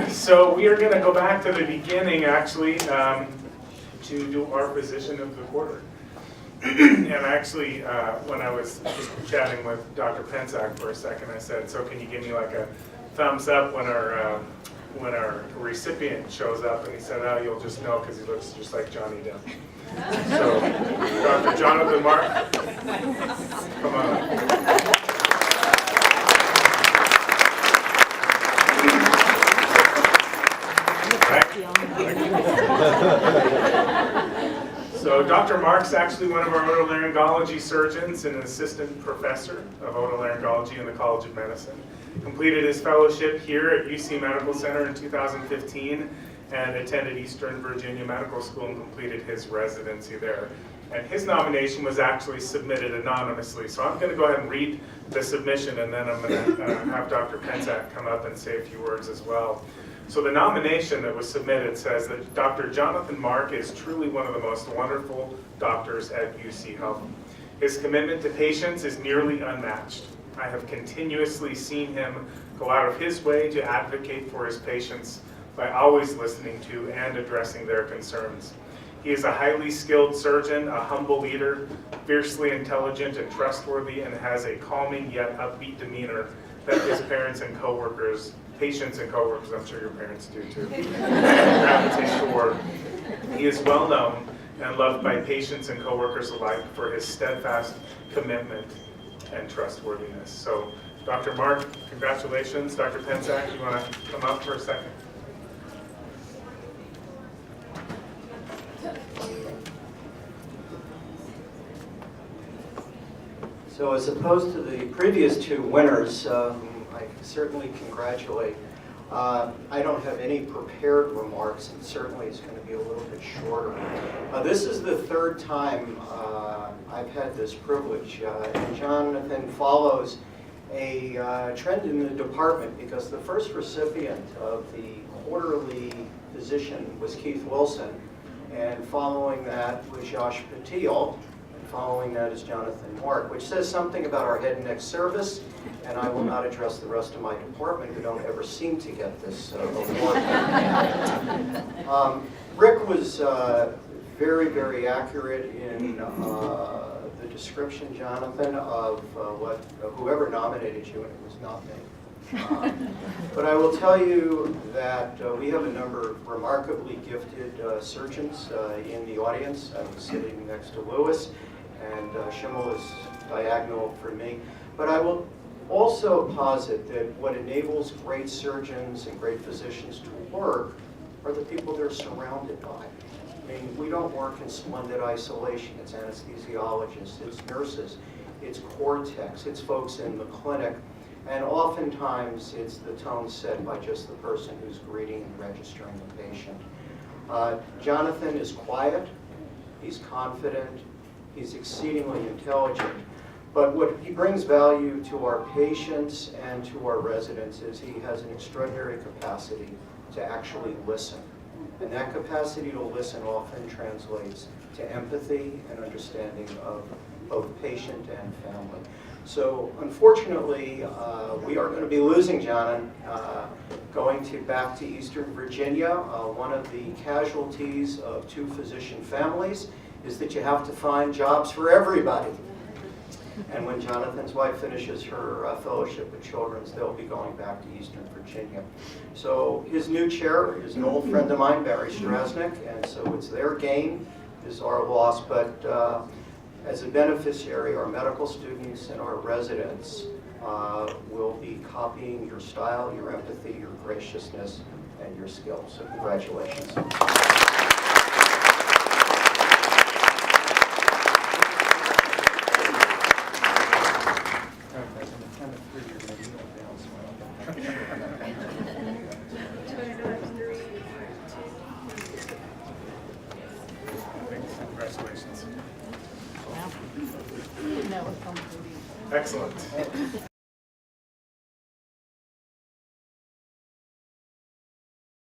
So we are going to go back to the beginning, actually, to do our position of the quarter. And actually, when I was just chatting with Dr. Pensack for a second, I said, so can you give me like a thumbs up when our recipient shows up? And he said, oh, you'll just know because he looks just like Johnny Depp. So, Dr. Jonathan Mark, come on. So Dr. Mark's actually one of our otolaryngology surgeons and an assistant professor of otolaryngology in the College of Medicine. Completed his fellowship here at UC Medical Center in 2015 and attended Eastern Virginia Medical School and completed his residency there. And his nomination was actually submitted anonymously. So I'm going to go ahead and read the submission, and then I'm going to have Dr. Pensack come up and say a few words as well. So the nomination that was submitted says that Dr. Jonathan Mark is truly one of the most wonderful doctors at UC Health. His commitment to patients is nearly unmatched. I have continuously seen him go out of his way to advocate for his patients by always listening to and addressing their concerns. He is a highly skilled surgeon, a humble leader, fiercely intelligent and trustworthy, and has a calming yet upbeat demeanor that his patients and coworkers, I'm sure your parents do too, gravitate toward. He is well known and loved by patients and coworkers alike for his steadfast commitment and trustworthiness. So, Dr. Mark, congratulations. Dr. Pensack, you want to come up for a second? So as opposed to the previous two winners, I certainly congratulate. I don't have any prepared remarks, and certainly it's going to be a little bit shorter. This is the third time I've had this privilege, and Jonathan follows a trend in the department because the first recipient of the quarterly position was Keith Wilson, and following that was Josh Patil. Following that is Jonathan Mark, which says something about our head and neck service, and I will not address the rest of my department who don't ever seem to get this award. Rick was very, very accurate in the description, Jonathan, of whoever nominated you, and it was not me. But I will tell you that we have a number of remarkably gifted surgeons in the audience. I'm sitting next to Lewis, and Schimmel is diagonal for me. But I will also posit that what enables great surgeons and great physicians to work are the people they're surrounded by. I mean, we don't work in splendid isolation. It's anesthesiologists, it's nurses, it's core techs, it's folks in the clinic, and oftentimes it's the tone set by just the person who's greeting and registering the patient. Jonathan is quiet, he's confident, he's exceedingly intelligent, but what he brings value to our patients and to our residents is he has an extraordinary capacity to actually listen. And that capacity to listen often translates to empathy and understanding of both patient and family. So unfortunately, we are going to be losing John, going back to Eastern Virginia. One of the casualties of two physician families is that you have to find jobs for everybody. And when Jonathan's wife finishes her fellowship at Children's, they'll be going back to Eastern Virginia. So his new chair is an old friend of mine, Barry Strasnick, and so it's their gain, is our loss. But as a beneficiary, our medical students and our residents will be copying your style, your empathy, your graciousness, and your skill. So congratulations. Congratulations. Excellent.